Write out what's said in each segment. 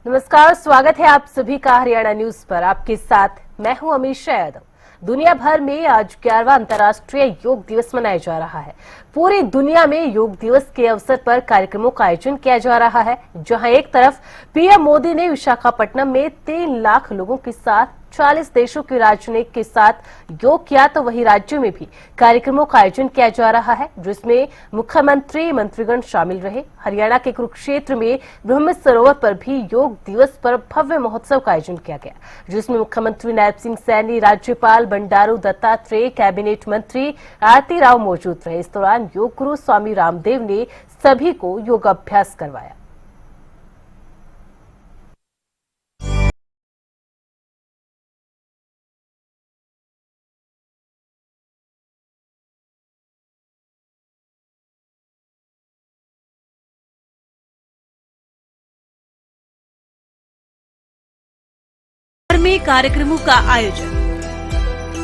नमस्कार, स्वागत है आप सभी का हरियाणा न्यूज पर। आपके साथ मैं हूं अमीशा यादव। दुनिया भर में आज 11वां अंतर्राष्ट्रीय योग दिवस मनाया जा रहा है। पूरी दुनिया में योग दिवस के अवसर पर कार्यक्रमों का आयोजन किया जा रहा है, जहां एक तरफ पीएम मोदी ने विशाखापट्टनम में 3 लाख लोगों के साथ 40 देशों के राजनयिक के साथ योग किया, तो वहीं राज्यों में भी कार्यक्रमों का आयोजन किया जा रहा है, जिसमें मुख्यमंत्री मंत्रीगण शामिल रहे। हरियाणा के कुरुक्षेत्र में ब्रह्म सरोवर पर भी योग दिवस पर भव्य महोत्सव का आयोजन किया गया, जिसमें मुख्यमंत्री नायब सिंह सैनी, राज्यपाल बंडारू दत्तात्रेय, कैबिनेट मंत्री आरती राव मौजूद रहे। इस दौरान योग गुरु स्वामी रामदेव ने सभी को योगाभ्यास करवाया। में कार्यक्रमों का आयोजन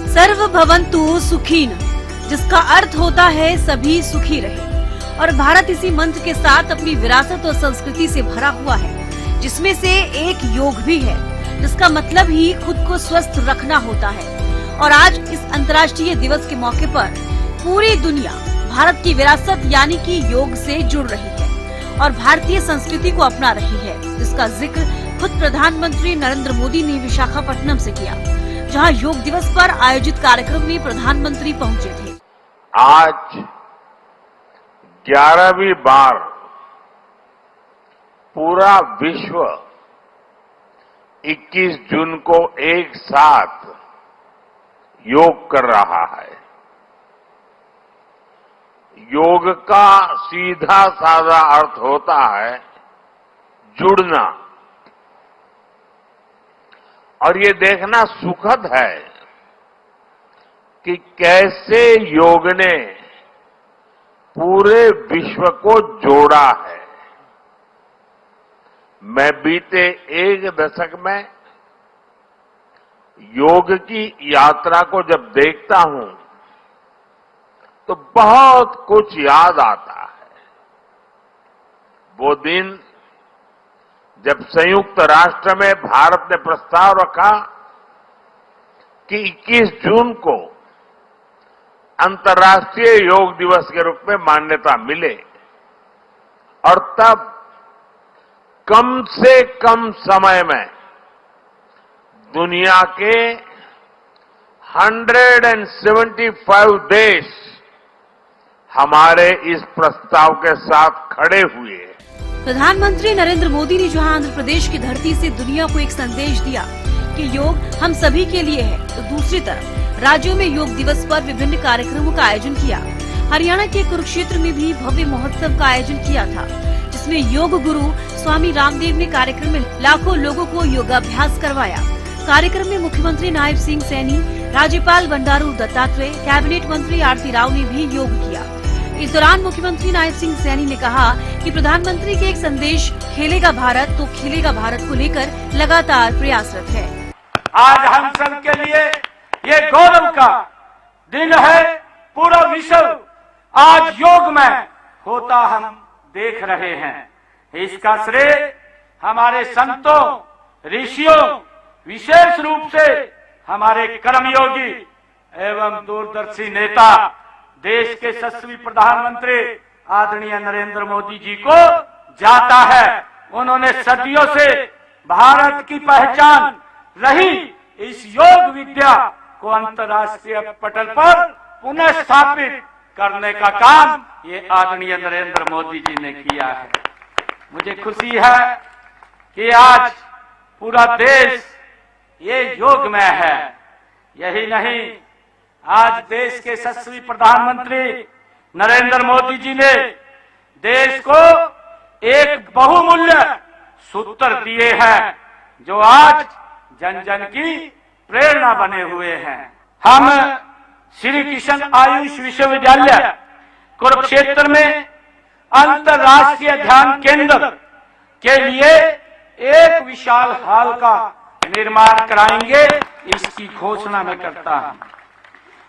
सर्व भवन्तु सुखिनः, जिसका अर्थ होता है सभी सुखी रहे। और भारत इसी मंत्र के साथ अपनी विरासत और संस्कृति से भरा हुआ है, जिसमें से एक योग भी है, जिसका मतलब ही खुद को स्वस्थ रखना होता है। और आज इस अंतर्राष्ट्रीय दिवस के मौके पर पूरी दुनिया भारत की विरासत यानी कि योग से जुड़ रही है और भारतीय संस्कृति को अपना रही है, जिसका जिक्र खुद प्रधानमंत्री नरेंद्र मोदी ने विशाखापट्टनम से किया, जहां योग दिवस पर आयोजित कार्यक्रम में प्रधानमंत्री पहुंचे थे। आज 11वीं बार पूरा विश्व 21 जून को एक साथ योग कर रहा है। योग का सीधा साधा अर्थ होता है जुड़ना, और ये देखना सुखद है कि कैसे योग ने पूरे विश्व को जोड़ा है। मैं बीते 1 दशक में योग की यात्रा को जब देखता हूं तो बहुत कुछ याद आता है। वो दिन जब संयुक्त राष्ट्र में भारत ने प्रस्ताव रखा कि 21 जून को अंतर्राष्ट्रीय योग दिवस के रूप में मान्यता मिले, और तब कम से कम समय में दुनिया के 175 देश हमारे इस प्रस्ताव के साथ खड़े हुए। प्रधानमंत्री नरेंद्र मोदी ने जहां आंध्र प्रदेश की धरती से दुनिया को एक संदेश दिया कि योग हम सभी के लिए है, तो दूसरी तरफ राज्यों में योग दिवस पर विभिन्न कार्यक्रमों का आयोजन किया। हरियाणा के कुरुक्षेत्र में भी भव्य महोत्सव का आयोजन किया था, जिसमें योग गुरु स्वामी रामदेव ने कार्यक्रम में लाखों लोगों को योगाभ्यास करवाया। कार्यक्रम में मुख्यमंत्री नायब सिंह सैनी, राज्यपाल बंडारू दत्तात्रेय, कैबिनेट मंत्री आरती राव ने भी योग किया। इस दौरान मुख्यमंत्री नायब सिंह सैनी ने कहा कि प्रधानमंत्री के एक संदेश खेलेगा भारत तो खेलेगा भारत को लेकर लगातार प्रयासरत है। आज हम सब के लिए ये गौरव का दिन है। पूरा विश्व आज योग में होता हम देख रहे हैं। इसका श्रेय हमारे संतों, ऋषियों, विशेष रूप से हमारे कर्मयोगी एवं दूरदर्शी नेता देश के यशस्वी प्रधानमंत्री आदरणीय नरेंद्र मोदी जी को जाता है। उन्होंने सदियों से भारत की पहचान रही इस योग विद्या को अंतर्राष्ट्रीय पटल पर पुनः स्थापित करने का काम ये आदरणीय नरेंद्र मोदी जी ने किया है। मुझे खुशी है कि आज पूरा देश ये योग में है। यही नहीं, आज देश के यशस्वी प्रधानमंत्री नरेंद्र मोदी जी ने देश को एक बहुमूल्य सूत्र दिए हैं, जो आज जन जन की प्रेरणा बने हुए हैं। हम श्री कृष्ण आयुष विश्वविद्यालय कुरुक्षेत्र में अंतर्राष्ट्रीय ध्यान केंद्र के लिए एक विशाल हॉल का निर्माण कराएंगे, इसकी घोषणा मैं करता हूं।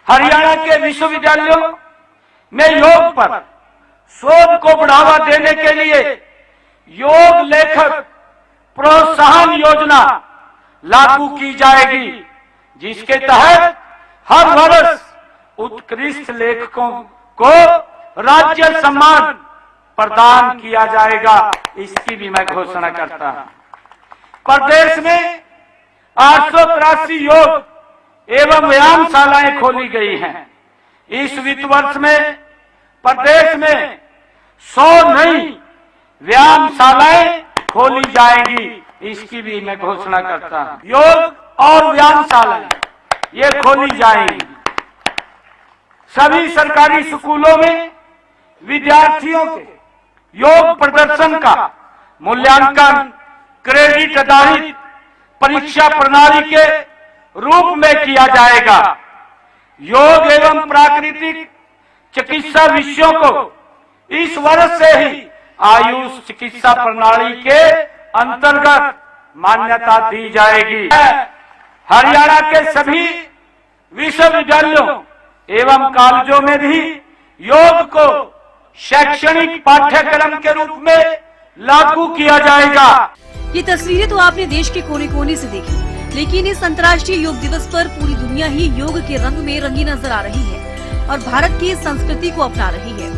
हरियाणा के विश्वविद्यालयों में योग पर शोध को बढ़ावा देने के लिए योग लेखक प्रोत्साहन योजना लागू की जाएगी, जिसके तहत हर वर्ष उत्कृष्ट लेखकों को राज्य सम्मान प्रदान किया जाएगा। इसकी भी मैं घोषणा करता हूं। प्रदेश में 883 योग एवं व्यायामशालाएं खोली गई हैं। इस वित्त वर्ष में प्रदेश में 100 नई व्यायामशालाएं खोली जाएंगी। इसकी भी मैं घोषणा करता हूं। योग और व्यायामशालाएं ये खोली जाएंगी। सभी सरकारी स्कूलों में विद्यार्थियों के योग प्रदर्शन का मूल्यांकन क्रेडिट आधारित परीक्षा प्रणाली के रूप में किया जाएगा। योग एवं प्राकृतिक चिकित्सा विषयों को इस वर्ष से ही आयुष चिकित्सा प्रणाली के अंतर्गत मान्यता दी जाएगी। हरियाणा के सभी विश्वविद्यालयों एवं कॉलेजों में भी योग को शैक्षणिक पाठ्यक्रम के रूप में लागू किया जाएगा। ये तस्वीरें तो आपने देश के कोने कोने से देखी, लेकिन इस अंतर्राष्ट्रीय योग दिवस पर पूरी दुनिया ही योग के रंग में रंगी नजर आ रही है और भारत की संस्कृति को अपना रही है,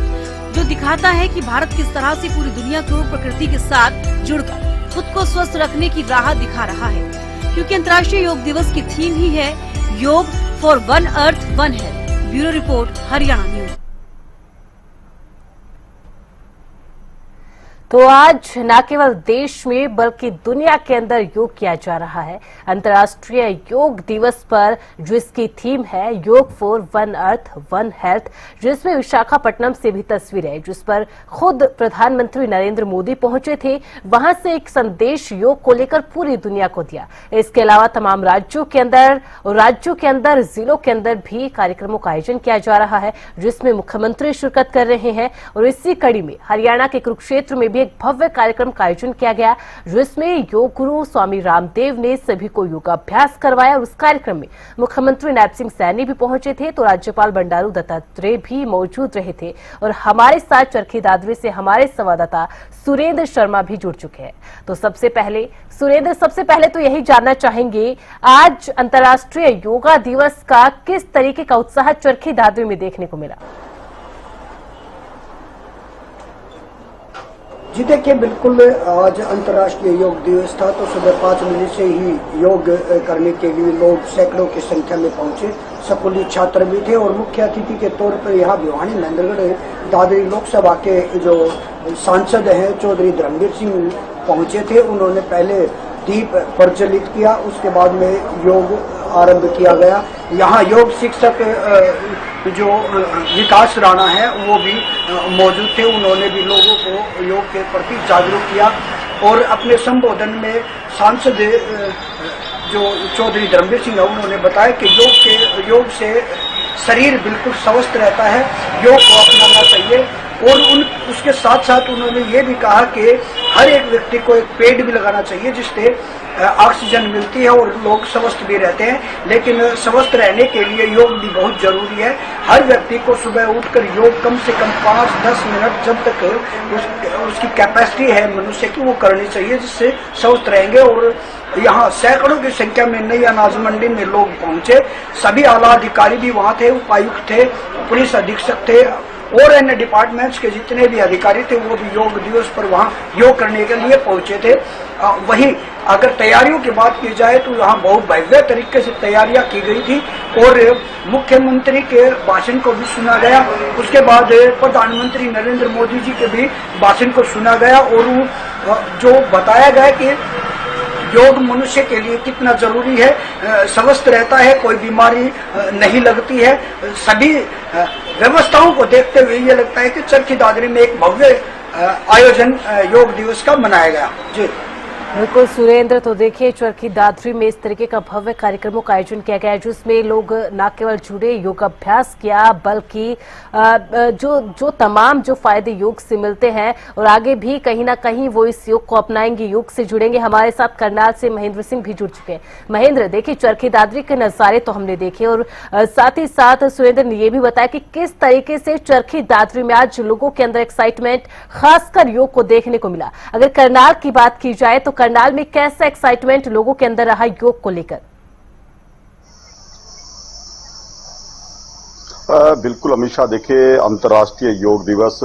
जो दिखाता है कि भारत किस तरह से पूरी दुनिया को प्रकृति के साथ जुड़कर खुद को स्वस्थ रखने की राह दिखा रहा है। क्योंकि अंतर्राष्ट्रीय योग दिवस की थीम ही है योग for one earth one health. Bureau report, Haryana news. तो आज न केवल देश में बल्कि दुनिया के अंदर योग किया जा रहा है। अंतर्राष्ट्रीय योग दिवस पर जिसकी थीम है योग for one earth one health, जिसमें विशाखापट्टनम से भी तस्वीर है, जिस पर खुद प्रधानमंत्री नरेंद्र मोदी पहुंचे थे। वहां से एक संदेश योग को लेकर पूरी दुनिया को दिया। इसके अलावा तमाम राज्यों के अंदर जिलों के अंदर भी कार्यक्रमों का आयोजन किया जा रहा है, जिसमें मुख्यमंत्री शिरकत कर रहे हैं। और इसी कड़ी में हरियाणा के कुरुक्षेत्र में एक भव्य कार्यक्रम का आयोजन किया गया, जिसमें योग गुरु स्वामी रामदेव ने सभी को योगाभ्यास करवाया। और उस कार्यक्रम में मुख्यमंत्री नायब सिंह सैनी भी पहुंचे थे, तो राज्यपाल बंडारू दत्तात्रेय भी मौजूद रहे थे। और हमारे साथ चरखी दादरी से हमारे संवाददाता सुरेंद्र शर्मा भी जुड़ चुके हैं। तो सबसे पहले तो यही जानना चाहेंगे, आज अंतर्राष्ट्रीय योगा दिवस का किस तरीके का उत्साह चरखी दादरी में देखने को मिला? जी देखिए, बिल्कुल आज अंतर्राष्ट्रीय योग दिवस था, तो सुबह 5 बजे से ही योग करने के लिए लोग सैकड़ों की संख्या में पहुंचे। स्कूली छात्र भी थे और मुख्य अतिथि के तौर पर यहाँ भिवानी महेंद्रगढ़ दादरी लोकसभा के जो सांसद हैं चौधरी धर्मवीर सिंह पहुंचे थे। उन्होंने पहले दीप प्रज्वलित किया, उसके बाद में योग आरंभ किया गया। यहाँ योग शिक्षक जो विकास राणा है वो भी मौजूद थे। उन्होंने भी लोगों को योग के प्रति जागरूक किया और अपने संबोधन में सांसद जो चौधरी धर्मवीर सिंह उन्होंने बताया कि योग से शरीर बिल्कुल स्वस्थ रहता है, योग को अपनाना चाहिए। और उसके साथ साथ उन्होंने ये भी कहा कि हर एक व्यक्ति को एक पेड़ भी लगाना चाहिए, जिससे ऑक्सीजन मिलती है और लोग स्वस्थ भी रहते हैं। लेकिन स्वस्थ रहने के लिए योग भी बहुत जरूरी है। हर व्यक्ति को सुबह उठकर योग कम से कम 5-10 मिनट, जब तक उसकी कैपेसिटी है मनुष्य की, वो करनी चाहिए, जिससे स्वस्थ रहेंगे। और यहाँ सैकड़ों की संख्या में नई अनाज मंडी में लोग पहुंचे। सभी आला अधिकारी भी वहाँ थे, उपायुक्त थे, पुलिस अधीक्षक थे और अन्य डिपार्टमेंट्स के जितने भी अधिकारी थे वो भी योग दिवस पर वहाँ योग करने के लिए पहुंचे थे। वहीं अगर तैयारियों की बात की जाए तो यहाँ बहुत भव्य तरीके से तैयारियां की गई थी और मुख्यमंत्री के भाषण को भी सुना गया। उसके बाद प्रधानमंत्री नरेंद्र मोदी जी के भी भाषण को सुना गया और जो बताया गया कि योग मनुष्य के लिए कितना जरूरी है, स्वस्थ रहता है, कोई बीमारी नहीं लगती है। सभी व्यवस्थाओं को देखते हुए ये लगता है कि चरखी दादरी में एक भव्य आयोजन योग दिवस का मनाया गया। जी बिल्कुल सुरेंद्र, तो देखिए चरखी दादरी में इस तरीके का भव्य कार्यक्रमों का आयोजन किया गया है, जिसमें लोग न केवल जुड़े, योगाभ्यास किया, बल्कि जो तमाम जो फायदे योग से मिलते हैं और आगे भी कहीं ना कहीं वो इस योग को अपनाएंगे, योग से जुड़ेंगे। हमारे साथ करनाल से महेंद्र सिंह भी जुड़ चुके हैं। महेंद्र, देखिए चरखी दादरी के नजारे तो हमने देखे और साथ ही साथ सुरेंद्र ने यह भी बताया कि किस तरीके से चरखी दादरी में आज लोगों के अंदर एक्साइटमेंट खासकर योग को देखने को मिला। अगर करनाल की बात की जाए तो करनाल में कैसा एक्साइटमेंट लोगों के अंदर रहा योग को लेकर? बिल्कुल अमीषा, देखिए अंतर्राष्ट्रीय योग दिवस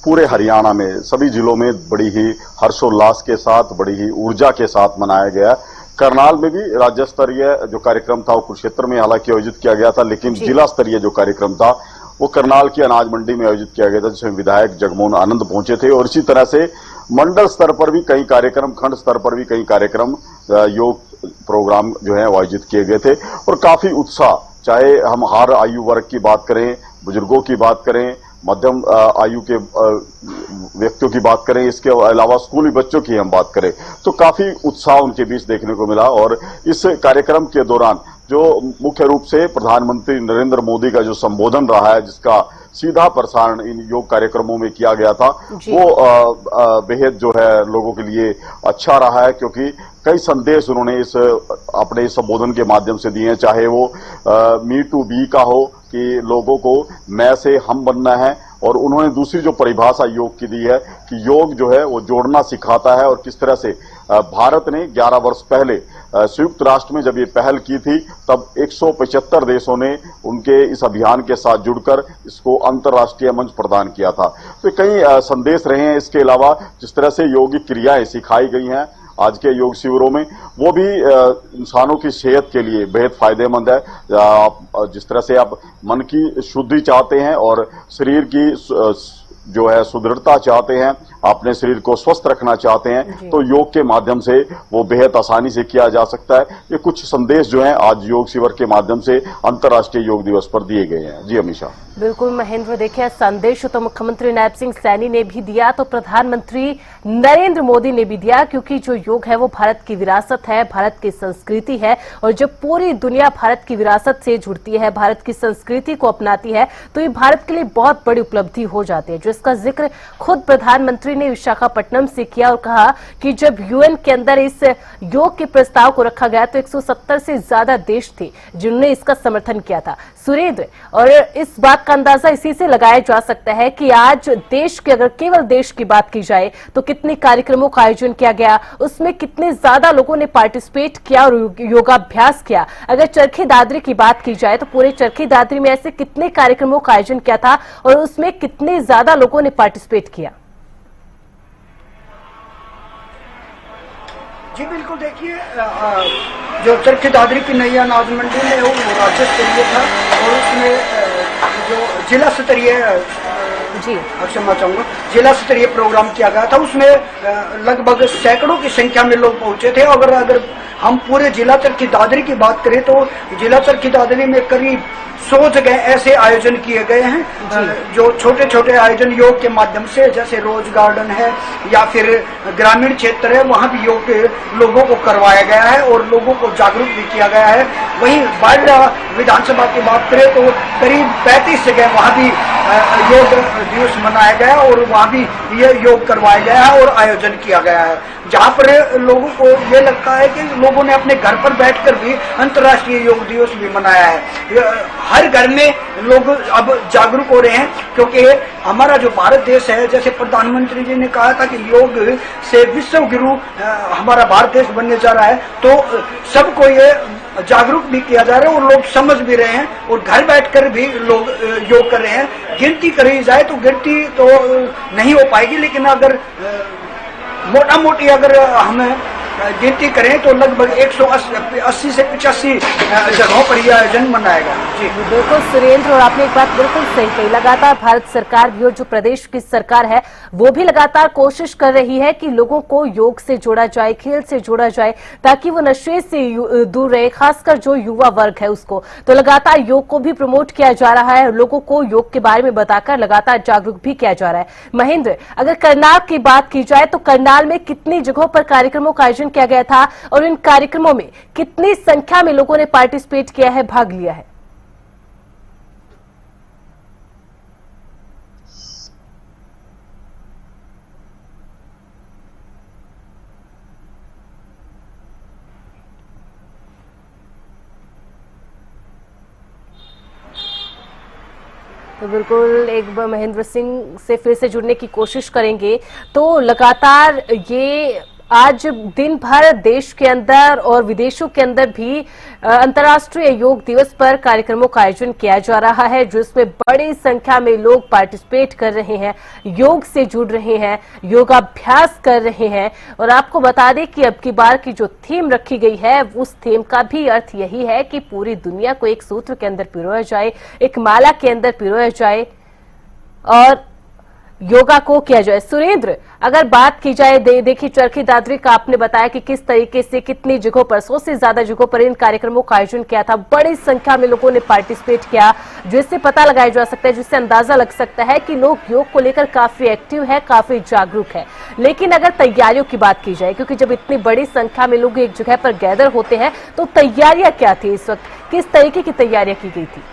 पूरे हरियाणा में सभी जिलों में बड़ी ही हर्षोल्लास के साथ, बड़ी ही ऊर्जा के साथ मनाया गया। करनाल में भी राज्य स्तरीय जो कार्यक्रम था वो कुरुक्षेत्र में हालांकि आयोजित किया गया था, लेकिन जिला स्तरीय जो कार्यक्रम था वो करनाल की अनाज मंडी में आयोजित किया गया था, जिसमें विधायक जगमोहन आनंद पहुंचे थे। और इसी तरह से मंडल स्तर पर भी कई कार्यक्रम, खंड स्तर पर भी कई कार्यक्रम, योग प्रोग्राम जो है आयोजित किए गए थे और काफी उत्साह, चाहे हम हर आयु वर्ग की बात करें, बुजुर्गों की बात करें, मध्यम आयु के व्यक्तियों की बात करें, इसके अलावा स्कूली बच्चों की हम बात करें, तो काफी उत्साह उनके बीच देखने को मिला। और इस कार्यक्रम के दौरान जो मुख्य रूप से प्रधानमंत्री नरेंद्र मोदी का जो संबोधन रहा है, जिसका सीधा प्रसारण इन योग कार्यक्रमों में किया गया था, वो बेहद जो है लोगों के लिए अच्छा रहा है, क्योंकि कई संदेश उन्होंने इस अपने संबोधन के माध्यम से दिए हैं। चाहे वो मी टू बी का हो कि लोगों को मैं से हम बनना है, और उन्होंने दूसरी जो परिभाषा योग की दी है कि योग जो है वो जोड़ना सिखाता है। और किस तरह से भारत ने 11 वर्ष पहले संयुक्त राष्ट्र में जब ये पहल की थी, तब 175 देशों ने उनके इस अभियान के साथ जुड़कर इसको अंतर्राष्ट्रीय मंच प्रदान किया था। तो कई संदेश रहे हैं। इसके अलावा जिस तरह से योगिक क्रियाएं सिखाई गई हैं आज के योग शिविरों में, वो भी इंसानों की सेहत के लिए बेहद फायदेमंद है। जिस तरह से आप मन की शुद्धि चाहते हैं और शरीर की जो है सुदृढ़ता चाहते हैं, अपने शरीर को स्वस्थ रखना चाहते हैं, तो योग के माध्यम से वो बेहद आसानी से किया जा सकता है। ये कुछ संदेश जो हैं आज योग शिविर के माध्यम से अंतर्राष्ट्रीय योग दिवस पर दिए गए हैं। जी अमीषा। बिल्कुल महेंद्र, देखिए संदेश तो मुख्यमंत्री नायब सिंह सैनी ने भी दिया, तो प्रधानमंत्री नरेंद्र मोदी ने भी दिया, क्योंकि जो योग है वो भारत की विरासत है, भारत की संस्कृति है। और जब पूरी दुनिया भारत की विरासत से जुड़ती है, भारत की संस्कृति को अपनाती है, तो ये भारत के लिए बहुत बड़ी उपलब्धि हो जाती है, जिसका जिक्र खुद प्रधानमंत्री ने विशाखापट्टनम से किया और कहा कि जब यूएन के अंदर इस योग के प्रस्ताव को रखा गया तो 170 से ज्यादा देश थे जिन्होंने इसका समर्थन किया था। सुरेंद्र, और इस बात का अंदाजा इसी से लगाया जा सकता है कि आज देश के, अगर केवल देश की बात की जाए तो कितने कार्यक्रमों का आयोजन किया गया, उसमें कितने ज्यादा लोगों ने पार्टिसिपेट किया और योगाभ्यास किया। अगर चरखी दादरी की बात की जाए तो पूरे चरखी दादरी में ऐसे कितने कार्यक्रमों का आयोजन किया था और उसमें कितने ज्यादा लोगों ने पार्टिसिपेट किया? जी बिल्कुल, देखिए जो चरखी दादरी की नई अनाज मंडी में वो राज्य स्तरीय था और उसमें जो जिला स्तरीय क्षमा चाहूंगा जिला स्तरीय प्रोग्राम किया गया था। उसमें लगभग सैकड़ों की संख्या में लोग पहुंचे थे। अगर हम पूरे जिला चरखी दादरी की बात करें तो जिला चरखी दादरी में करीब 100 जगह ऐसे आयोजन किए गए हैं, जो छोटे छोटे आयोजन योग के माध्यम से, जैसे रोज गार्डन है या फिर ग्रामीण क्षेत्र है, वहां भी योग के लोगों को करवाया गया है और लोगों को जागरूक भी किया गया है। वहीं बाड़ला विधानसभा की बात करें तो करीब 35 जगह वहां भी योग दिवस मनाया गया और वहां भी ये योग करवाया गया है और आयोजन किया गया है, जहां पर लोगों को ये लगता है कि लोगों ने अपने घर पर बैठकर भी अंतर्राष्ट्रीय योग दिवस भी मनाया है। हर घर में लोग अब जागरूक हो रहे हैं, क्योंकि हमारा जो भारत देश है, जैसे प्रधानमंत्री जी ने कहा था कि योग से विश्व गुरु हमारा भारत देश बनने जा रहा है, तो सबको ये जागरूक भी किया जा रहा है और लोग समझ भी रहे हैं और घर बैठकर भी लोग योग कर रहे हैं। गिनती करी जाए तो गिनती तो नहीं हो पाएगी, लेकिन अगर मोटा मोटी अगर हमें गिनती करें तो लगभग 180 से 85 जगहों पर यह आयोजन मनाएगा। जी बिल्कुल सुरेंद्र, और आपने एक बात बिल्कुल सही कही। लगातार भारत सरकार भी और जो प्रदेश की सरकार है वो भी लगातार कोशिश कर रही है कि लोगों को योग से जोड़ा जाए, खेल से जोड़ा जाए, ताकि वो नशे से दूर रहे, खासकर जो युवा वर्ग है उसको। तो लगातार योग को भी प्रमोट किया जा रहा है, लोगों को योग के बारे में बताकर लगातार जागरूक भी किया जा रहा है। महेंद्र, अगर करनाल की बात की जाए तो करनाल में कितनी जगहों पर कार्यक्रमों का आयोजन किया गया था और इन कार्यक्रमों में कितनी संख्या में लोगों ने पार्टिसिपेट किया है, भाग लिया है? तो बिल्कुल एक बार महेंद्र सिंह से फिर से जुड़ने की कोशिश करेंगे। तो लगातार ये आज दिन भर देश के अंदर और विदेशों के अंदर भी अंतर्राष्ट्रीय योग दिवस पर कार्यक्रमों का आयोजन किया जा रहा है, जिसमें बड़ी संख्या में लोग पार्टिसिपेट कर रहे हैं, योग से जुड़ रहे हैं, योगाभ्यास कर रहे हैं। और आपको बता दें कि अब की बार की जो थीम रखी गई है, उस थीम का भी अर्थ यही है कि पूरी दुनिया को एक सूत्र के अंदर पिरोया जाए, एक माला के अंदर पिरोया जाए और योगा को किया जाए। सुरेंद्र, अगर बात की जाए देखिए चरखी दादरी का, आपने बताया कि किस तरीके से कितनी जगहों पर, 100 से ज्यादा जगहों पर इन कार्यक्रमों का आयोजन किया था, बड़ी संख्या में लोगों ने पार्टिसिपेट किया, जिससे पता लगाया जा सकता है, जिससे अंदाजा लग सकता है कि लोग योग को लेकर काफी एक्टिव है, काफी जागरूक है। लेकिन अगर तैयारियों की बात की जाए, क्योंकि जब इतनी बड़ी संख्या में लोग एक जगह पर गैदर होते हैं, तो तैयारियां क्या थी इस वक्त, किस तरीके की तैयारियां की गई थी?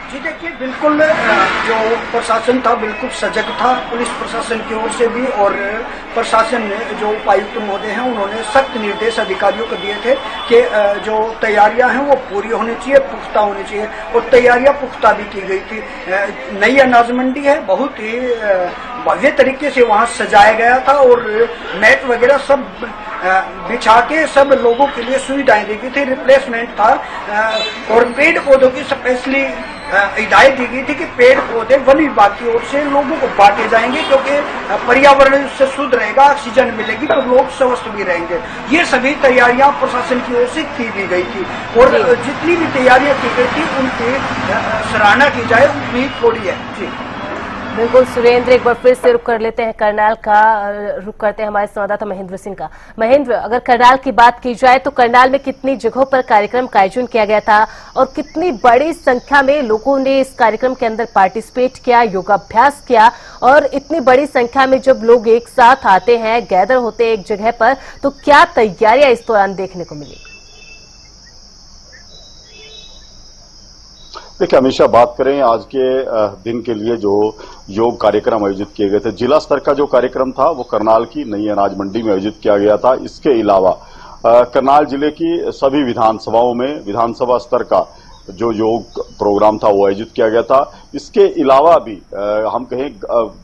जी देखिए, बिल्कुल जो प्रशासन था बिल्कुल सजग था, पुलिस प्रशासन की ओर से भी, और प्रशासन ने जो उपायुक्त महोदय हैं उन्होंने सख्त निर्देश अधिकारियों को दिए थे कि जो तैयारियां हैं वो पूरी होनी चाहिए, पुख्ता होनी चाहिए, और तैयारियां पुख्ता भी की गई थी। नई अनाज मंडी है, बहुत ही भव्य तरीके से वहां सजाया गया था और मैट वगैरह सब बिछा के सब लोगों के लिए सुविधाएं दी गई थी, रिप्लेसमेंट था, और पेड़ पौधों की स्पेशली हिदायत दी गई थी कि पेड़ पौधे वन विभाग की ओर से लोगों को बांटे जाएंगे, क्योंकि पर्यावरण उससे शुद्ध रहेगा, ऑक्सीजन मिलेगी तो लोग स्वस्थ भी रहेंगे। ये सभी तैयारियां प्रशासन की ओर से की दी गई थी, और जितनी भी तैयारियां की गई थी उनकी सराहना की जाए उतनी थोड़ी है। जी बिल्कुल सुरेंद्र, एक बार फिर से रुक कर लेते हैं करनाल का, रुक करते हैं हमारे संवाददाता महेंद्र सिंह का। महेंद्र, अगर करनाल की बात की जाए तो करनाल में कितनी जगहों पर कार्यक्रम का आयोजन किया गया था और कितनी बड़ी संख्या में लोगों ने इस कार्यक्रम के अंदर पार्टिसिपेट किया, योगाभ्यास किया, और इतनी बड़ी संख्या में जब लोग एक साथ आते हैं, गैदर होते हैं एक जगह पर, तो क्या तैयारियां इस दौरान देखने को मिली? देखिए, हमेशा बात करें आज के दिन के लिए जो योग कार्यक्रम आयोजित किए गए थे, जिला स्तर का जो कार्यक्रम था वो करनाल की नई अनाज मंडी में आयोजित किया गया था। इसके अलावा करनाल जिले की सभी विधानसभाओं में विधानसभा स्तर का जो योग प्रोग्राम था वो आयोजित किया गया था। इसके अलावा भी हम कहें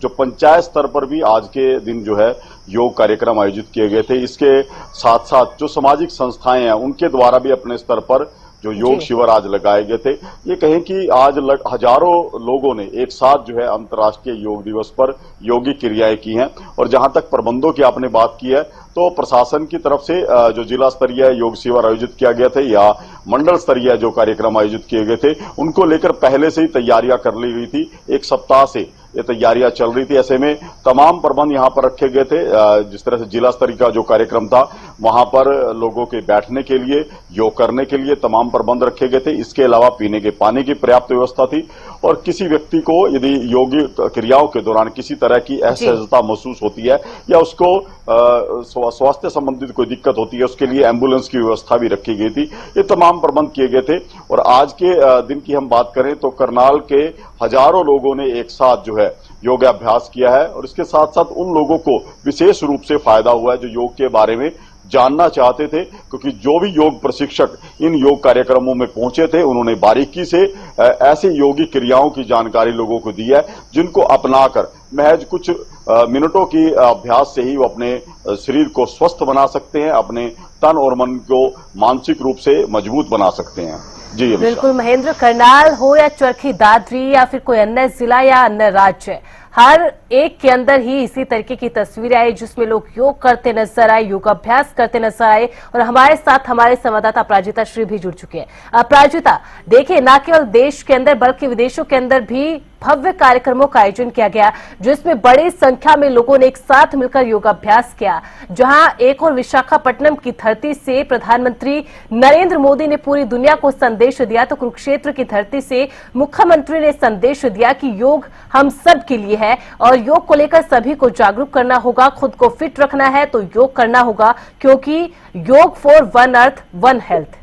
जो पंचायत स्तर पर भी आज के दिन जो है योग कार्यक्रम आयोजित किए गए थे। इसके साथ साथ जो सामाजिक संस्थाएं हैं उनके द्वारा भी अपने स्तर पर जो योग शिविर आज लगाए गए थे। ये कहें कि आज हजारों लोगों ने एक साथ जो है अंतर्राष्ट्रीय योग दिवस पर योगिक क्रियाएं की हैं। और जहां तक प्रबंधों की आपने बात की है, तो प्रशासन की तरफ से जो जिला स्तरीय योग शिविर आयोजित किया गया था या मंडल स्तरीय जो कार्यक्रम आयोजित किए गए थे, उनको लेकर पहले से ही तैयारियां कर ली गई थी। एक सप्ताह से ये तैयारियां चल रही थी। ऐसे में तमाम प्रबंध यहां पर रखे गए थे। जिस तरह से जिला स्तरीय का जो कार्यक्रम था वहां पर लोगों के बैठने के लिए, योग करने के लिए तमाम प्रबंध रखे गए थे। इसके अलावा पीने के पानी की पर्याप्त व्यवस्था थी, और किसी व्यक्ति को यदि योगी क्रियाओं के दौरान किसी तरह की असहजता महसूस होती है या उसको स्वास्थ्य संबंधित कोई दिक्कत होती है, उसके लिए एम्बुलेंस की व्यवस्था भी रखी गई थी। ये तमाम प्रबंध किए गए थे। और आज के दिन की हम बात करें तो करनाल के हजारों लोगों ने एक साथ जो है योगाभ्यास किया है, और इसके साथ साथ उन लोगों को विशेष रूप से फायदा हुआ है जो योग के बारे में जानना चाहते थे, क्योंकि जो भी योग प्रशिक्षक इन योग कार्यक्रमों में पहुंचे थे उन्होंने बारीकी से ऐसे योगी क्रियाओं की जानकारी लोगों को दी है, जिनको अपनाकर महज कुछ मिनटों की अभ्यास से ही वो अपने शरीर को स्वस्थ बना सकते हैं, अपने तन और मन को मानसिक रूप से मजबूत बना सकते हैं। जी बिल्कुल महेंद्र, करनाल हो या चरखी दादरी या फिर कोई अन्य जिला या अन्य राज्य, हर एक के अंदर ही इसी तरीके की तस्वीरें आई जिसमें लोग योग करते नजर आए, योगाभ्यास करते नजर आए। और हमारे साथ हमारे संवाददाता अपराजिता श्री भी जुड़ चुके हैं। अपराजिता, देखिए न केवल देश के अंदर बल्कि विदेशों के अंदर भी भव्य कार्यक्रमों का आयोजन किया गया, जिसमें बड़ी संख्या में लोगों ने एक साथ मिलकर योगाभ्यास किया। जहां एक और विशाखापट्टनम की धरती से प्रधानमंत्री नरेंद्र मोदी ने पूरी दुनिया को संदेश दिया, तो कुरुक्षेत्र की धरती से मुख्यमंत्री ने संदेश दिया कि योग हम सब के लिए है और योग को लेकर सभी को जागरूक करना होगा, खुद को फिट रखना है तो योग करना होगा, क्योंकि योग for one earth one health.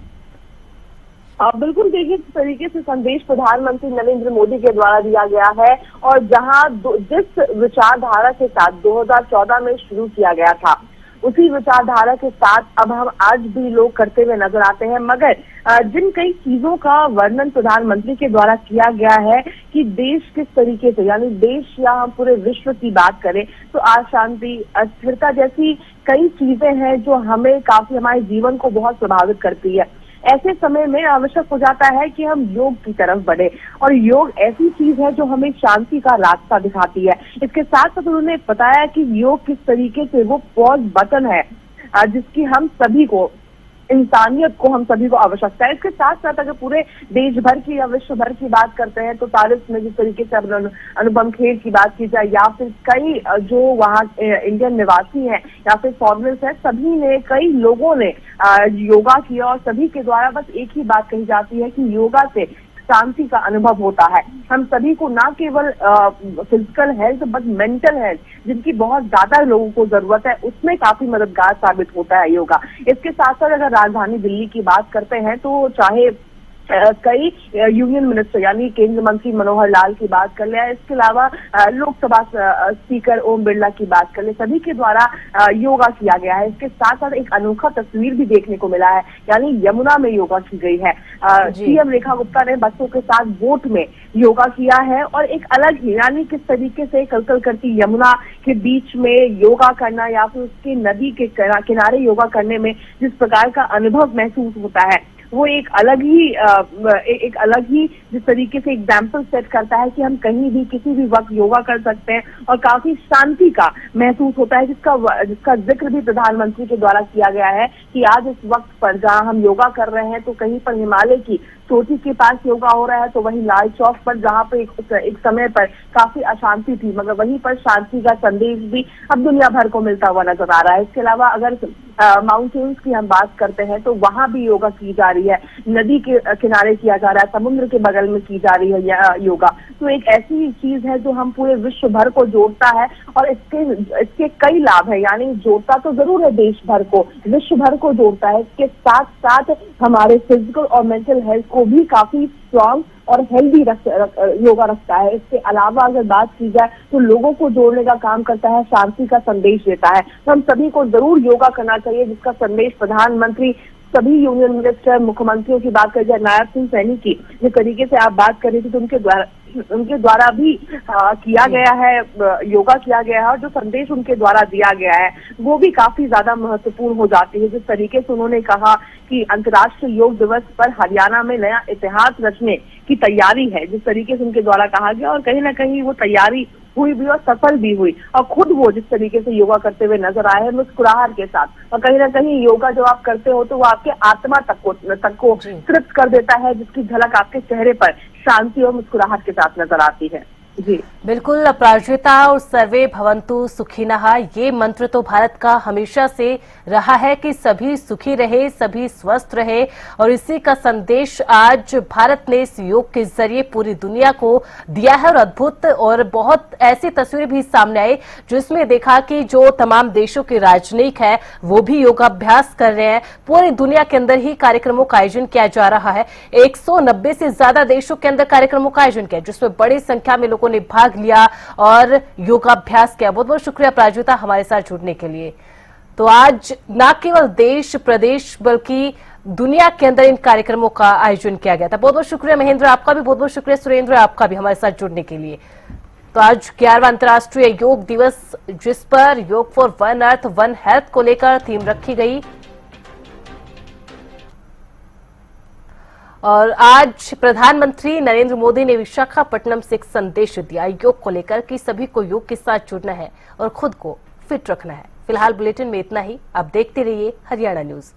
बिल्कुल, देखिए किस तरीके से संदेश प्रधानमंत्री नरेंद्र मोदी के द्वारा दिया गया है, और जहां जिस विचारधारा के साथ 2014 में शुरू किया गया था, उसी विचारधारा के साथ अब हम आज भी लोग करते हुए नजर आते हैं। मगर जिन कई चीजों का वर्णन प्रधानमंत्री के द्वारा किया गया है कि देश किस तरीके से, यानी देश या हम पूरे विश्व की बात करें तो अशांति, अस्थिरता जैसी कई चीजें हैं जो हमें काफी, हमारे जीवन को बहुत प्रभावित करती है। ऐसे समय में आवश्यक हो जाता है कि हम योग की तरफ बढ़े, और योग ऐसी चीज है जो हमें शांति का रास्ता दिखाती है। इसके साथ साथ उन्होंने बताया कि योग किस तरीके से वो पॉज बटन है जिसकी हम सभी को, इंसानियत को, हम सभी को आवश्यकता है। इसके साथ साथ अगर पूरे देश भर की या विश्व भर की बात करते हैं तो पेरिस में जिस तरीके से अनुपम खेर की बात की जाए, या फिर कई जो वहाँ इंडियन निवासी हैं या फिर फॉरेनर्स हैं, सभी ने, कई लोगों ने योगा किया, और सभी के द्वारा बस एक ही बात कही जाती है कि योगा से शांति का अनुभव होता है। हम सभी को ना केवल physical health but mental health, जिनकी बहुत ज्यादा लोगों को जरूरत है, उसमें काफी मददगार साबित होता है योगा। इसके साथ साथ अगर राजधानी दिल्ली की बात करते हैं तो चाहे कई यूनियन मिनिस्टर यानी केंद्रीय मंत्री मनोहर लाल की बात कर ले, इसके अलावा लोकसभा स्पीकर ओम बिरला की बात कर ले, सभी के द्वारा योगा किया गया है। इसके साथ साथ एक अनोखा तस्वीर भी देखने को मिला है, यानी यमुना में योगा की गई है। सीएम रेखा गुप्ता ने बच्चों के साथ बोट में योगा किया है, और एक अलग ही, यानी किस तरीके से कलकल करती यमुना के बीच में योगा करना या फिर उसके नदी के किनारे योगा करने में जिस प्रकार का अनुभव महसूस होता है, वो एक अलग ही जिस तरीके से एग्जाम्पल सेट करता है कि हम कहीं भी किसी भी वक्त योगा कर सकते हैं, और काफी शांति का महसूस होता है, जिसका जिक्र भी प्रधानमंत्री के द्वारा किया गया है कि आज इस वक्त पर जहां हम योगा कर रहे हैं तो कहीं पर हिमालय की चोटी के पास योगा हो रहा है, तो वहीं लाल चौक पर जहां पे एक समय पर काफी अशांति थी, मगर वहीं पर शांति का संदेश भी अब दुनिया भर को मिलता हुआ नजर आ रहा है। इसके अलावा अगर माउंटेन्स की हम बात करते हैं तो वहां भी योगा की जा रही है, नदी के किनारे किया जा रहा है, समुद्र के बगल में की जा रही है योगा। तो एक ऐसी चीज है जो हम पूरे विश्व भर को जोड़ता है, और इसके कई लाभ है, यानी जोड़ता तो जरूर है देश भर को, विश्व भर को जोड़ता है। इसके साथ साथ हमारे फिजिकल और मेंटल हेल्थ को भी काफी स्ट्रॉन्ग और हेल्दी योगा रखता है। इसके अलावा अगर बात की जाए तो लोगों को जोड़ने का काम करता है, शांति का संदेश देता है। तो हम सभी को जरूर योगा करना चाहिए, जिसका संदेश प्रधानमंत्री, सभी यूनियन मिनिस्टर, मुख्यमंत्रियों की बात कर जाए, नायब सिंह सैनी की जिस तरीके से आप बात कर रही थी, तो उनके द्वारा भी किया गया है, योगा किया गया है, और जो संदेश उनके द्वारा दिया गया है वो भी काफी ज्यादा महत्वपूर्ण हो जाती है। जिस तरीके से उन्होंने कहा कि अंतर्राष्ट्रीय योग दिवस पर हरियाणा में नया इतिहास रचने की तैयारी है, जिस तरीके से उनके द्वारा कहा गया, और कहीं ना कहीं वो तैयारी हुई भी और सफल भी हुई, और खुद वो जिस तरीके से योगा करते हुए नजर आए हैं मुस्कुराहट के साथ, और कहीं ना कहीं योगा जब आप करते हो तो वो आपके आत्मा तक को तृप्त कर देता है, जिसकी झलक आपके चेहरे पर शांति और मुस्कुराहट के साथ नजर आती है। जी बिल्कुल, अपराजिता और सर्वे भवन्तु सुखिनः, ये मंत्र तो भारत का हमेशा से रहा है कि सभी सुखी रहे, सभी स्वस्थ रहे, और इसी का संदेश आज भारत ने इस योग के जरिए पूरी दुनिया को दिया है। और अद्भुत और बहुत ऐसी तस्वीरें भी सामने आई जिसमें देखा कि जो तमाम देशों के राजनयिक है वो भी योगाभ्यास कर रहे हैं। पूरी दुनिया के अंदर ही कार्यक्रमों का आयोजन किया जा रहा है। 190 से ज्यादा देशों के अंदर कार्यक्रमों का आयोजन किया, जिसमें बड़ी संख्या में लोगों ने भाग लिया और योगाभ्यास किया। बहुत बहुत शुक्रिया प्राजुता हमारे साथ जुड़ने के लिए। तो आज न केवल देश प्रदेश बल्कि दुनिया के अंदर इन कार्यक्रमों का आयोजन किया गया था। बहुत बहुत शुक्रिया महेंद्र, आपका भी बहुत बहुत शुक्रिया सुरेंद्र, आपका भी हमारे साथ जुड़ने के लिए। तो आज 11वां अंतर्राष्ट्रीय योग दिवस, जिस पर योग for one earth one health को लेकर थीम रखी गई, और आज प्रधानमंत्री नरेंद्र मोदी ने विशाखापट्टनम से एक संदेश दिया योग को लेकर कि सभी को योग के साथ जुड़ना है और खुद को फिट रखना है। फिलहाल बुलेटिन में इतना ही। आप देखते रहिए हरियाणा न्यूज।